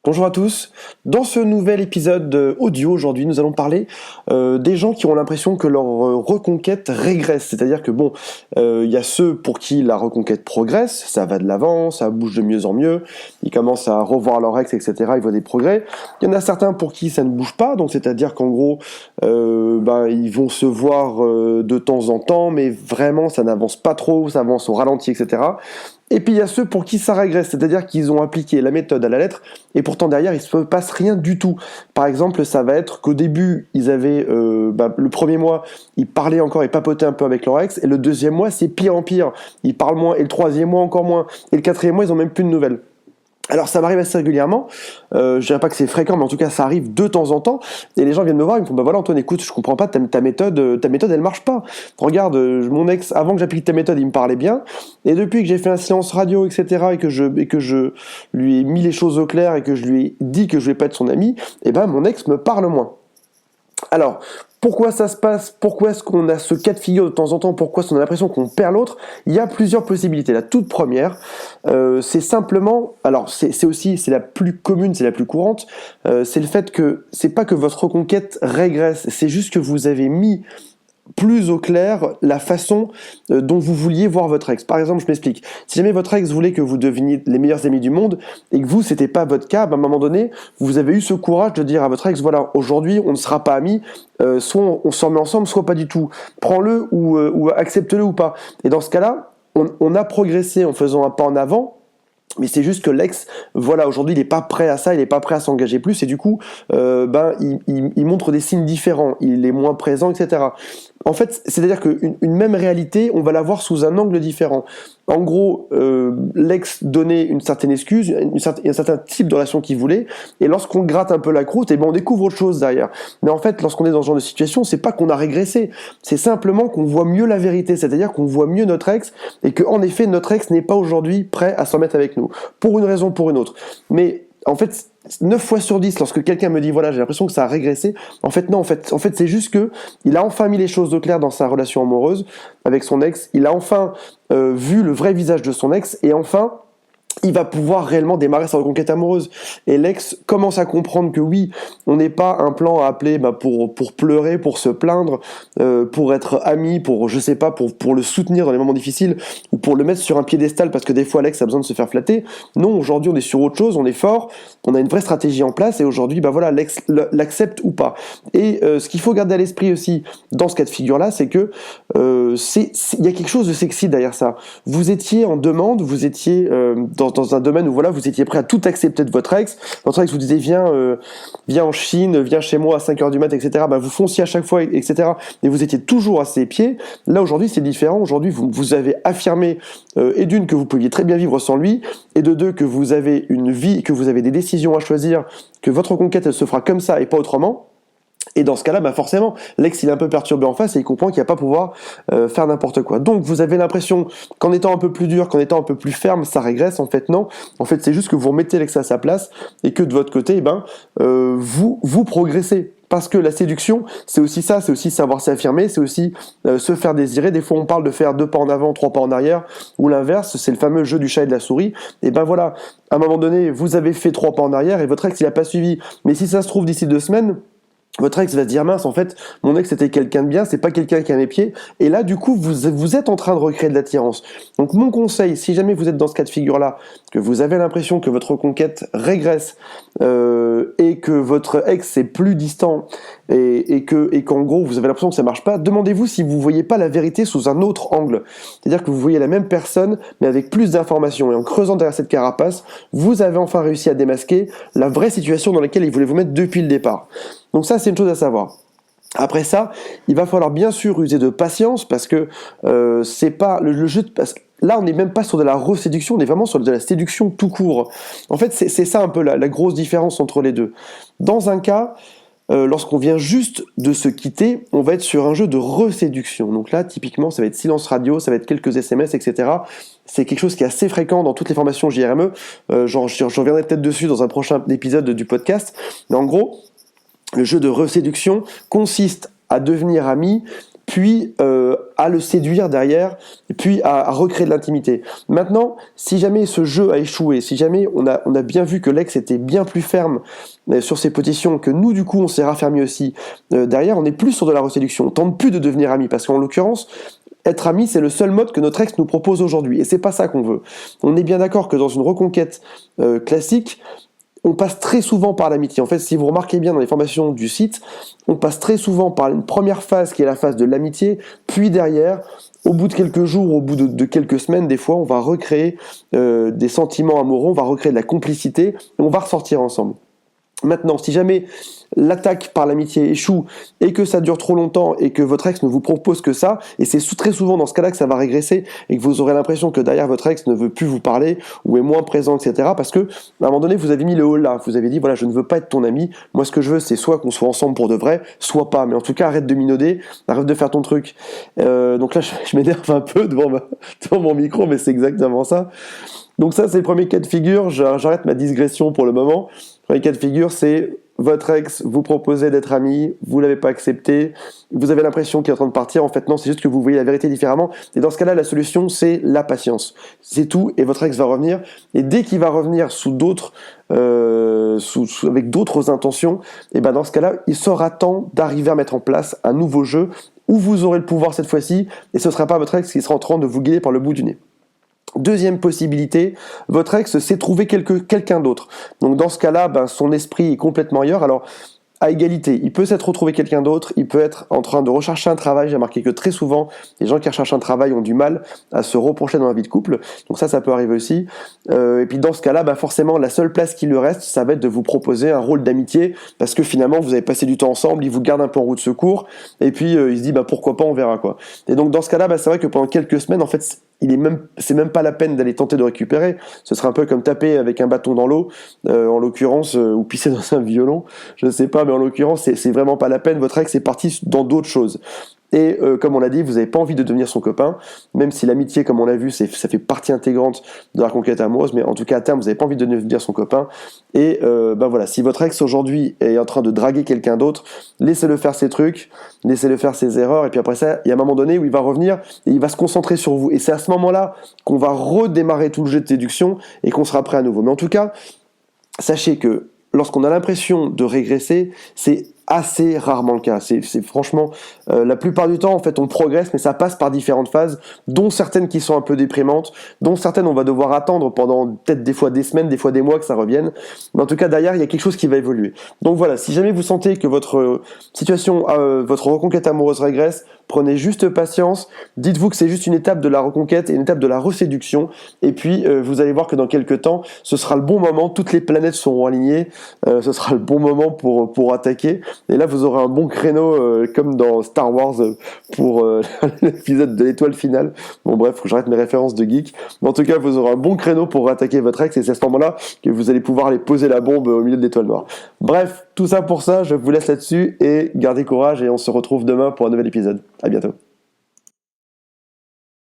Bonjour à tous. Dans ce nouvel épisode audio aujourd'hui, nous allons parler des gens qui ont l'impression que leur reconquête régresse. C'est-à-dire que il y a ceux pour qui la reconquête progresse, ça va de l'avant, ça bouge de mieux en mieux, ils commencent à revoir leur ex, etc. Ils voient des progrès. Il y en a certains pour qui ça ne bouge pas, donc c'est-à-dire qu'en gros, ils vont se voir de temps en temps, mais vraiment ça n'avance pas trop, ça avance au ralenti, etc. Et puis il y a ceux pour qui ça régresse, c'est-à-dire qu'ils ont appliqué la méthode à la lettre, et pourtant derrière il ne se passe rien du tout. Par exemple, ça va être qu'au début, ils avaient, le premier mois, ils parlaient encore et papotaient un peu avec leur ex, et le deuxième mois, c'est pire en pire. Ils parlent moins, et le troisième mois encore moins, et le quatrième mois, ils n'ont même plus de nouvelles. Alors ça m'arrive assez régulièrement, je dirais pas que c'est fréquent, mais en tout cas ça arrive de temps en temps, et les gens viennent me voir, ils me font voilà Antoine, écoute, je comprends pas ta méthode elle marche pas. Regarde, mon ex, avant que j'applique ta méthode, il me parlait bien, et depuis que j'ai fait un silence radio, etc., et que je lui ai mis les choses au clair, et que je lui ai dit que je vais pas être son ami, mon ex me parle moins. Alors, pourquoi ça se passe? Pourquoi est-ce qu'on a ce cas de figure de temps en temps? Pourquoi est-ce qu'on a l'impression qu'on perd l'autre? Il y a plusieurs possibilités. La toute première, c'est simplement, alors c'est la plus commune, c'est la plus courante, c'est le fait que c'est pas que votre reconquête régresse, c'est juste que vous avez mis plus au clair la façon dont vous vouliez voir votre ex. Par exemple, je m'explique. Si jamais votre ex voulait que vous deveniez les meilleurs amis du monde et que vous, c'était pas votre cas, à un moment donné, vous avez eu ce courage de dire à votre ex, voilà, aujourd'hui, on ne sera pas amis, soit on s'en met ensemble, soit pas du tout. Prends-le ou accepte-le ou pas. Et dans ce cas-là, on a progressé en faisant un pas en avant, mais c'est juste que l'ex, voilà, aujourd'hui, il n'est pas prêt à ça, il n'est pas prêt à s'engager plus, et du coup, il montre des signes différents, il est moins présent, etc. En fait, c'est-à-dire qu'une même réalité, on va la voir sous un angle différent. En gros, l'ex donnait une certaine excuse, un certain type de relation qu'il voulait, et lorsqu'on gratte un peu la croûte, on découvre autre chose derrière. Mais en fait, lorsqu'on est dans ce genre de situation, c'est pas qu'on a régressé, c'est simplement qu'on voit mieux la vérité, c'est-à-dire qu'on voit mieux notre ex, et qu'en effet, notre ex n'est pas aujourd'hui prêt à s'en mettre avec nous, pour une raison ou pour une autre. Mais en fait, 9 fois sur 10, lorsque quelqu'un me dit voilà, j'ai l'impression que ça a régressé, en fait non, en fait c'est juste que il a enfin mis les choses au clair dans sa relation amoureuse avec son ex, il a enfin vu le vrai visage de son ex, et enfin il va pouvoir réellement démarrer sa reconquête amoureuse. Et l'ex commence à comprendre que oui, on n'est pas un plan à appeler pour pleurer, pour se plaindre, pour être ami, pour, je sais pas, pour le soutenir dans les moments difficiles, ou pour le mettre sur un piédestal parce que des fois l'ex a besoin de se faire flatter. Non, aujourd'hui on est sur autre chose, on est fort, on a une vraie stratégie en place, et aujourd'hui, l'ex l'accepte ou pas. Et ce qu'il faut garder à l'esprit aussi dans ce cas de figure-là, c'est que il y a quelque chose de sexy derrière ça. Vous étiez en demande, vous étiez dans un domaine où voilà, vous étiez prêt à tout accepter de votre ex vous disait viens en Chine, viens chez moi à 5h du mat, etc. Vous fonciez à chaque fois, etc. Et vous étiez toujours à ses pieds. Là aujourd'hui c'est différent, aujourd'hui vous avez affirmé et d'une que vous pouviez très bien vivre sans lui, et de deux que vous avez une vie, que vous avez des décisions à choisir, que votre conquête elle se fera comme ça et pas autrement. Et dans ce cas-là, forcément, l'ex il est un peu perturbé en face et il comprend qu'il va pas pouvoir faire n'importe quoi. Donc vous avez l'impression qu'en étant un peu plus dur, qu'en étant un peu plus ferme, ça régresse. En fait non. En fait c'est juste que vous remettez l'ex à sa place et que de votre côté, vous progressez. Parce que la séduction, c'est aussi ça, c'est aussi savoir s'affirmer, c'est aussi se faire désirer. Des fois, on parle de faire 2 pas en avant, 3 pas en arrière, ou l'inverse, c'est le fameux jeu du chat et de la souris. Et voilà, à un moment donné, vous avez fait 3 pas en arrière et votre ex, il a pas suivi. Mais si ça se trouve, d'ici 2 semaines, votre ex va se dire mince, en fait mon ex c'était quelqu'un de bien, c'est pas quelqu'un qui a mes pieds, et là du coup vous êtes en train de recréer de l'attirance. Donc mon conseil, si jamais vous êtes dans ce cas de figure là, que vous avez l'impression que votre conquête régresse et que votre ex est plus distant et qu'en gros vous avez l'impression que ça marche pas, demandez-vous si vous voyez pas la vérité sous un autre angle, c'est-à-dire que vous voyez la même personne mais avec plus d'informations, et en creusant derrière cette carapace vous avez enfin réussi à démasquer la vraie situation dans laquelle il voulait vous mettre depuis le départ. Donc ça, c'est une chose à savoir. Après ça, il va falloir bien sûr user de patience, parce que c'est pas le jeu parce que là, on n'est même pas sur de la reséduction, on est vraiment sur de la séduction tout court. En fait, c'est ça un peu la grosse différence entre les deux. Dans un cas, lorsqu'on vient juste de se quitter, on va être sur un jeu de reséduction. Donc là, typiquement, ça va être silence radio, ça va être quelques SMS, etc. C'est quelque chose qui est assez fréquent dans toutes les formations JRME. Je reviendrai peut-être dessus dans un prochain épisode du podcast. Mais en gros, le jeu de reséduction consiste à devenir ami, puis à le séduire derrière, et puis à recréer de l'intimité. Maintenant, si jamais ce jeu a échoué, si jamais on a bien vu que l'ex était bien plus ferme sur ses positions, que nous du coup on s'est raffermi aussi, derrière on n'est plus sur de la reséduction, on tente plus de devenir amis, parce qu'en l'occurrence, être ami, c'est le seul mode que notre ex nous propose aujourd'hui, et c'est pas ça qu'on veut. On est bien d'accord que dans une reconquête classique, on passe très souvent par l'amitié. En fait, si vous remarquez bien dans les formations du site, on passe très souvent par une première phase qui est la phase de l'amitié, puis derrière, au bout de quelques jours, au bout de quelques semaines, des fois, on va recréer des sentiments amoureux, on va recréer de la complicité, et on va ressortir ensemble. Maintenant, si jamais l'attaque par l'amitié échoue et que ça dure trop longtemps et que votre ex ne vous propose que ça, et c'est très souvent dans ce cas-là que ça va régresser et que vous aurez l'impression que derrière votre ex ne veut plus vous parler ou est moins présent, etc. Parce que à un moment donné, vous avez mis le haut là, vous avez dit voilà, je ne veux pas être ton ami, moi ce que je veux c'est soit qu'on soit ensemble pour de vrai, soit pas, mais en tout cas arrête de minauder, arrête de faire ton truc. Donc là, je m'énerve un peu devant mon micro, mais c'est exactement ça. Donc ça, c'est le premier cas de figure. J'arrête ma digression pour le moment. Le premier cas de figure, c'est votre ex vous proposait d'être ami, vous l'avez pas accepté, vous avez l'impression qu'il est en train de partir. En fait, non, c'est juste que vous voyez la vérité différemment. Et dans ce cas-là, la solution, c'est la patience. C'est tout. Et votre ex va revenir. Et dès qu'il va revenir sous d'autres, avec d'autres intentions, et ben dans ce cas-là, il sera temps d'arriver à mettre en place un nouveau jeu où vous aurez le pouvoir cette fois-ci. Et ce ne sera pas votre ex qui sera en train de vous guider par le bout du nez. Deuxième possibilité, votre ex s'est trouvé quelqu'un d'autre. Donc dans ce cas-là, son esprit est complètement ailleurs. Alors, à égalité, il peut s'être retrouvé quelqu'un d'autre, il peut être en train de rechercher un travail. J'ai remarqué que très souvent, les gens qui recherchent un travail ont du mal à se reprocher dans la vie de couple. Donc ça peut arriver aussi. Et puis dans ce cas-là, forcément, la seule place qui lui reste, ça va être de vous proposer un rôle d'amitié, parce que finalement, vous avez passé du temps ensemble, il vous garde un peu en roue de secours, et puis il se dit, pourquoi pas, on verra quoi. Et donc dans ce cas-là, c'est vrai que pendant quelques semaines, en fait, c'est même pas la peine d'aller tenter de récupérer. Ce serait un peu comme taper avec un bâton dans l'eau, en l'occurrence, ou pisser dans un violon, je sais pas, mais en l'occurrence, c'est vraiment pas la peine. Votre ex est parti dans d'autres choses. Et comme on l'a dit, vous n'avez pas envie de devenir son copain, même si l'amitié, comme on l'a vu, ça fait partie intégrante de la reconquête amoureuse, mais en tout cas à terme, vous n'avez pas envie de devenir son copain. Et voilà, si votre ex aujourd'hui est en train de draguer quelqu'un d'autre, laissez-le faire ses trucs, laissez-le faire ses erreurs, et puis après ça, il y a un moment donné où il va revenir et il va se concentrer sur vous. Et c'est à ce moment-là qu'on va redémarrer tout le jeu de séduction et qu'on sera prêt à nouveau. Mais en tout cas, sachez que lorsqu'on a l'impression de régresser, c'est assez rarement le cas. C'est franchement, la plupart du temps, en fait, on progresse, mais ça passe par différentes phases, dont certaines qui sont un peu déprimantes, dont certaines on va devoir attendre pendant peut-être des fois des semaines, des fois des mois que ça revienne. Mais en tout cas, derrière, il y a quelque chose qui va évoluer. Donc voilà, si jamais vous sentez que votre situation, votre reconquête amoureuse régresse, prenez juste patience, dites-vous que c'est juste une étape de la reconquête et une étape de la reséduction, et puis vous allez voir que dans quelques temps, ce sera le bon moment, toutes les planètes seront alignées, ce sera le bon moment pour attaquer, et là vous aurez un bon créneau, comme dans Star Wars, pour l'épisode de l'étoile finale. Bon bref, faut que j'arrête mes références de geek, mais en tout cas vous aurez un bon créneau pour attaquer votre ex, et c'est à ce moment-là que vous allez pouvoir aller poser la bombe au milieu de l'étoile noire. Bref, tout ça pour ça, je vous laisse là-dessus, et gardez courage, et on se retrouve demain pour un nouvel épisode. À bientôt.